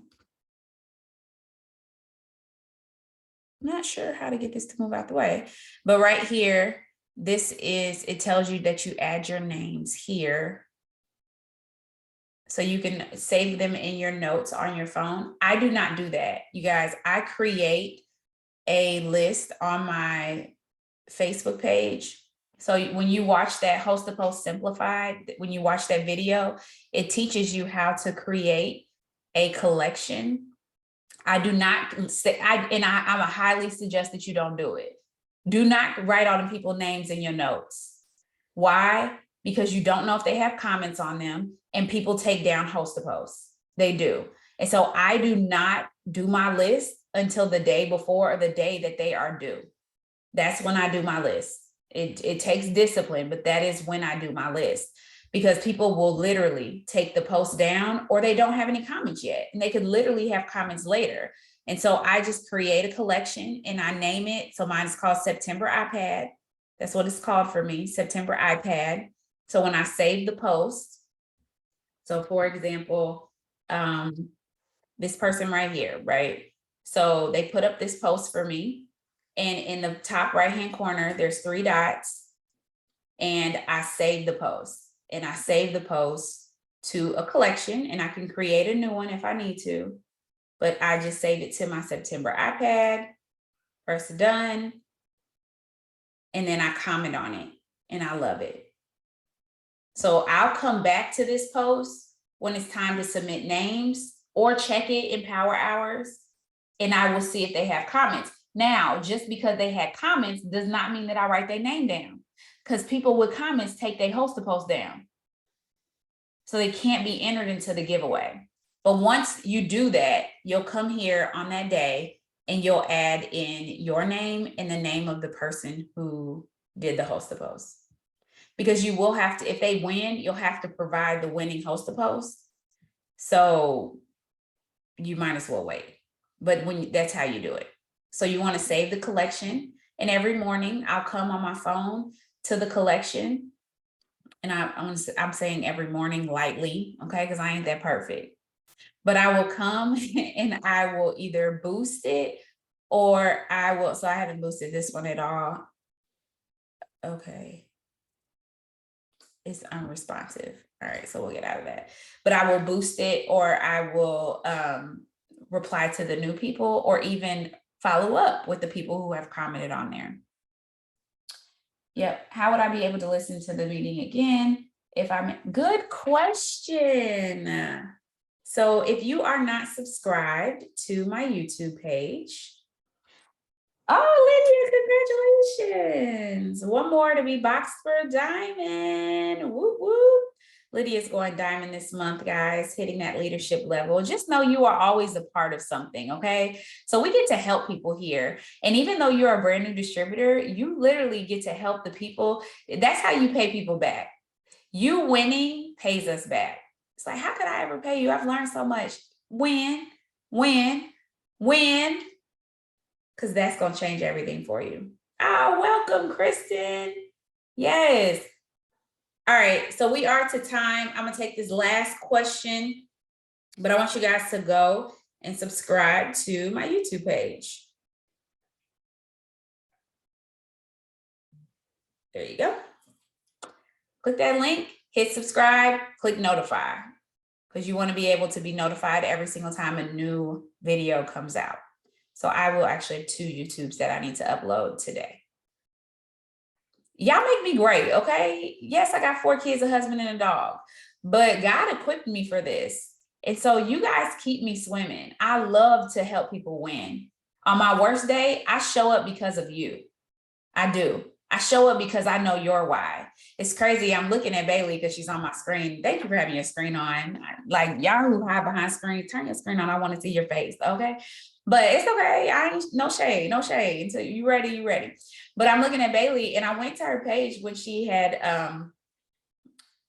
I'm not sure how to get this to move out the way, but right here, it tells you that you add your names here. So you can save them in your notes on your phone. I do not do that, you guys. I create a list on my Facebook page. So when you watch that Host the Post Simplified, when you watch that video, it teaches you how to create a collection. I do not say, I'm a highly suggest that you don't do it. Do not write all the people's names in your notes. Why? Because you don't know if they have comments on them, and people take down Host the Post. They do. And so I do not do my list until the day before or the day that they are due. That's when I do my list. It takes discipline, but that is when I do my list, because people will literally take the post down, or they don't have any comments yet, and they could literally have comments later. And so I just create a collection and I name it. So mine is called September iPad. That's what it's called for me, September iPad. So when I save the post, so for example, this person right here, right? So they put up this post for me, and in the top right-hand corner, there's 3 dots, and I save the post, and I save the post to a collection, and I can create a new one if I need to, but I just save it to my September iPad, press done, and then I comment on it, and I love it. So I'll come back to this post when it's time to submit names or check it in Power Hours, and I will see if they have comments. Now, just because they had comments does not mean that I write their name down, because people with comments take their Host the Post down. So they can't be entered into the giveaway. But once you do that, you'll come here on that day and you'll add in your name and the name of the person who did the Host the Post. Because you will have to, if they win, you'll have to provide the winning Host the Post. So you might as well wait. But that's how you do it. So you want to save the collection, and every morning I'll come on my phone to the collection, and I'm saying every morning lightly, okay, because I ain't that perfect. But I will come and I will either boost it, or I will, so I haven't boosted this one at all. Okay. It's unresponsive. All right, so we'll get out of that. But I will boost it, or I will reply to the new people, or even follow up with the people who have commented on there. Yep. How would I be able to listen to the meeting again if I'm, good question. So if you are not subscribed to my YouTube page, oh, Lydia, congratulations. One more to be boxed for a diamond. Whoop, whoop. Lydia's going diamond this month, guys, hitting that leadership level. Just know you are always a part of something, okay? So we get to help people here. And even though you're a brand new distributor, you literally get to help the people. That's how you pay people back. You winning pays us back. It's like, how could I ever pay you? I've learned so much. Win, because that's going to change everything for you. Oh, welcome, Kristen. Yes. All right, so we are to time. I'm going to take this last question, but I want you guys to go and subscribe to my YouTube page. There you go. Click that link, hit subscribe, click notify, because you want to be able to be notified every single time a new video comes out. So I will actually have 2 YouTubes that I need to upload today. Y'all make me great, okay? Yes, I got 4 kids, a husband, and a dog, but God equipped me for this. And so you guys keep me swimming. I love to help people win. On my worst day, I show up because of you. I do. I show up because I know your why. It's crazy. I'm looking at Bailey because she's on my screen. Thank you for having your screen on. Like, y'all who hide behind screen, turn your screen on. I want to see your face, okay? But it's okay. I ain't no shade, no shade. Until you ready, you ready. But I'm looking at Bailey, and I went to her page when she had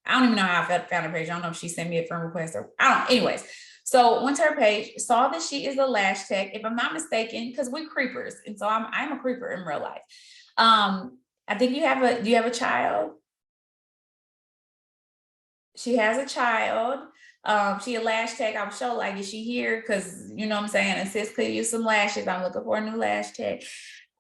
I don't even know how I found her page. I don't know if she sent me a friend request or I don't. Anyways, so went to her page, saw that she is a lash tech, if I'm not mistaken, because we're creepers, and so I'm a creeper in real life. I think you have a. Do you have a child? She has a child. She a lash tech. I was sure like, is she here? Because you know what I'm saying, and sis could use some lashes. I'm looking for a new lash tech.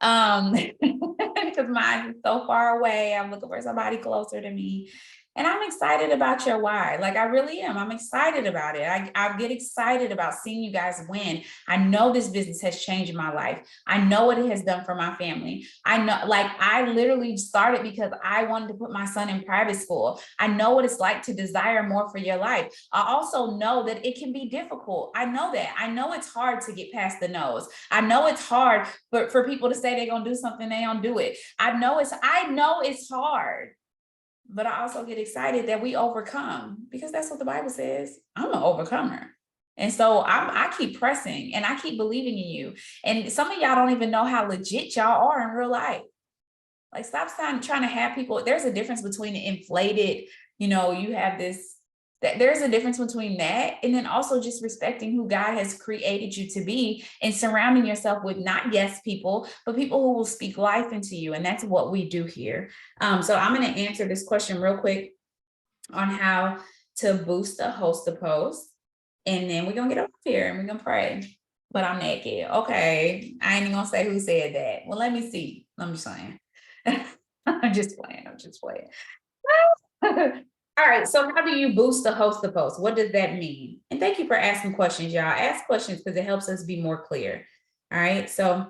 Because mine is so far away. I'm looking for somebody closer to me. And I'm excited about your why. Like I really am. I'm excited about it. I get excited about seeing you guys win. I know this business has changed my life. I know what it has done for my family. I know, like I literally started because I wanted to put my son in private school. I know what it's like to desire more for your life. I also know that it can be difficult. I know that. I know it's hard to get past the nose. I know it's hard for people to say they're gonna do something, they don't do it. I know it's hard. But I also get excited that we overcome, because that's what the Bible says. I'm an overcomer. And so I keep pressing and I keep believing in you. And some of y'all don't even know how legit y'all are in real life. Like stop trying to have people. There's a difference between the inflated, you have this, there's a difference between that and then also just respecting who God has created you to be and surrounding yourself with not yes people, but people who will speak life into you. And that's what we do here. So I'm going to answer this question real quick on how to boost a host post. And then we're going to get up here and we're going to pray. But I'm naked. Okay. I ain't even going to say who said that. Well, let me see. I'm just saying. I'm just playing. All right, so how do you boost the host of post? What does that mean? And thank you for asking questions, y'all. Ask questions because it helps us be more clear. All right, so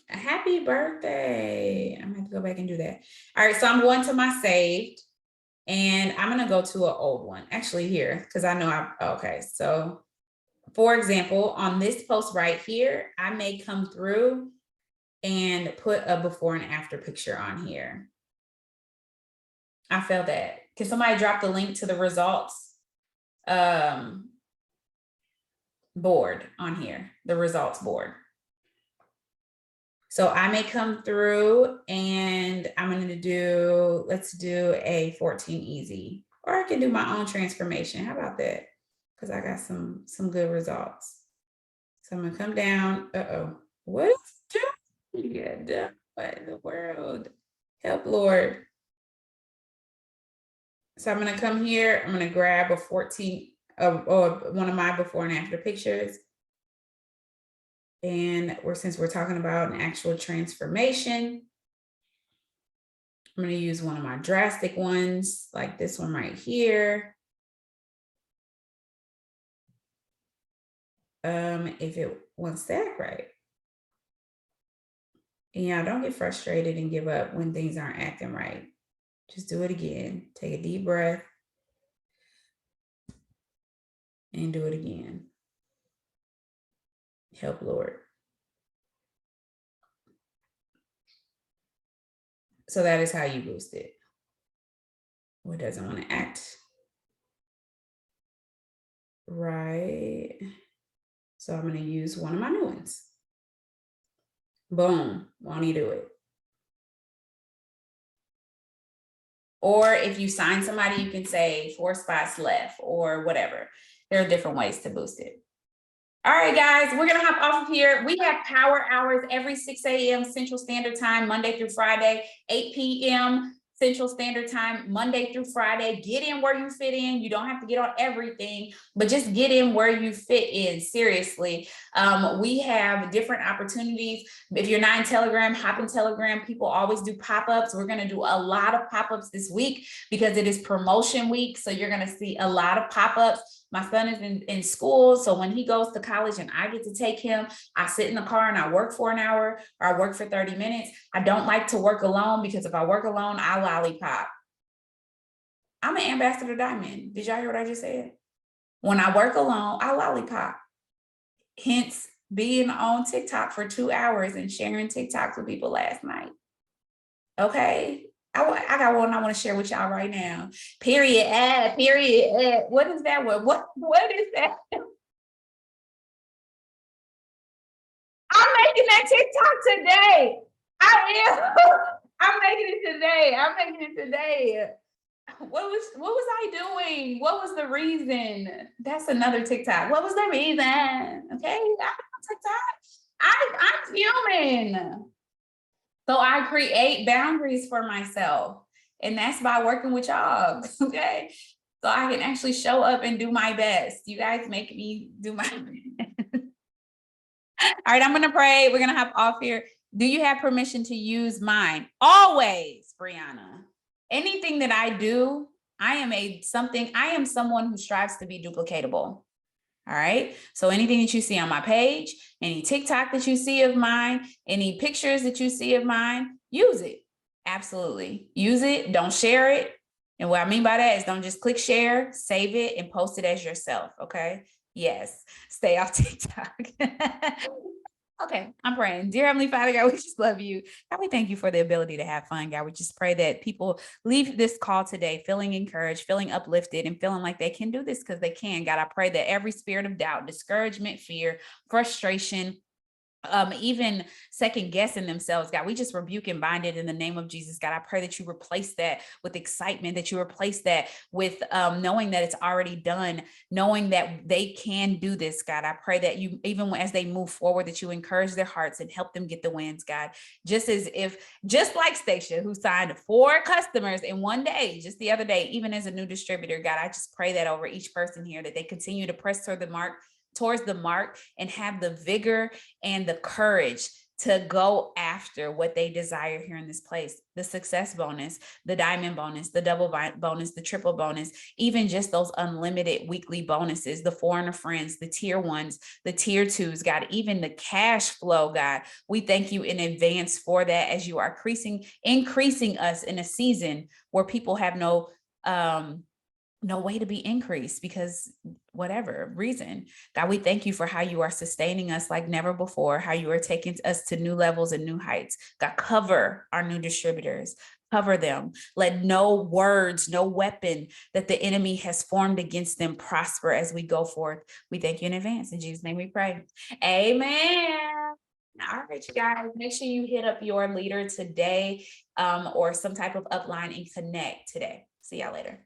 happy birthday. I'm gonna have to go back and do that. All right, so I'm going to my saved and I'm gonna go to an old one actually here because I know okay. So for example, on this post right here, I may come through and put a before and after picture on here. I felt that. Can somebody drop the link to the results board on here, the results board? So I may come through and I'm going to do, let's do a 14 easy, or I can do my own transformation. How about that? Because I got some good results. So I'm going to come down. What is doing? What in the world? Help, Lord. So I'm going to come here. I'm going to grab a 14 or one of my before and after pictures. And since we're talking about an actual transformation, I'm going to use one of my drastic ones, like this one right here. If it wants that right. And yeah, don't get frustrated and give up when things aren't acting right. Just do it again. Take a deep breath and do it again. Help, Lord. So that is how you boost it. What doesn't want to act right? So I'm going to use one of my new ones. Boom. Won't he do it? Or if you sign somebody, you can say 4 spots left or whatever. There are different ways to boost it. All right, guys, we're going to hop off of here. We have power hours every 6 a.m. Central Standard Time, Monday through Friday, 8 p.m. Central Standard Time, Monday through Friday. Get in where you fit in. You don't have to get on everything, but just get in where you fit in. Seriously. We have different opportunities. If you're not in Telegram, hop in Telegram. People always do pop-ups. We're going to do a lot of pop-ups this week because it is promotion week. So you're going to see a lot of pop-ups. My son is in school. So when he goes to college and I get to take him, I sit in the car and I work for an hour or I work for 30 minutes. I don't like to work alone because if I work alone, I lollipop. I'm an ambassador diamond. Did y'all hear what I just said? When I work alone, I lollipop. Hence being on TikTok for 2 hours and sharing TikToks with people last night. Okay. I got one I want to share with y'all right now. Period. Period. What is that word? What is that? I'm making that TikTok today. I am. I'm making it today. I'm making it today. What was I doing? What was the reason? That's another TikTok. What was the reason? Okay, I'm TikTok. I'm human. So I create boundaries for myself. And that's by working with y'all. Okay. So I can actually show up and do my best. You guys make me do my best. All right, I'm gonna pray. We're gonna hop off here. Do you have permission to use mine? Always, Brianna. Anything that I do, I am someone who strives to be duplicatable. All right. So anything that you see on my page, any TikTok that you see of mine, any pictures that you see of mine, use it. Absolutely. Use it. Don't share it. And what I mean by that is don't just click share, save it, and post it as yourself. Okay. Yes. Stay off TikTok. Okay, I'm praying. Dear Heavenly Father, God, we just love you. God, we thank you for the ability to have fun. God, we just pray that people leave this call today feeling encouraged, feeling uplifted, and feeling like they can do this because they can. God, I pray that every spirit of doubt, discouragement, fear, frustration, even second guessing themselves, God, we just rebuke and bind it in the name of Jesus. God, I pray that you replace that with excitement, that you replace that with knowing that it's already done, knowing that they can do this. God, I pray that you, even as they move forward, that you encourage their hearts and help them get the wins. God, just like Stacia, who signed 4 customers in one day, just the other day, even as a new distributor. God, I just pray that over each person here, that they continue to press towards the mark and have the vigor and the courage to go after what they desire here in this place. The success bonus, the diamond bonus, the double bonus, the triple bonus, even just those unlimited weekly bonuses, the foreigner friends, the tier 1s, the tier 2s, God, even the cash flow, God. We thank you in advance for that as you are increasing us in a season where people have no way to be increased because whatever reason. God, we thank you for how you are sustaining us like never before, how you are taking us to new levels and new heights. God, cover our new distributors, cover them. Let no words, no weapon that the enemy has formed against them prosper as we go forth. We thank you in advance. In Jesus' name we pray. Amen. All right, you guys, make sure you hit up your leader today or some type of upline and connect today. See y'all later.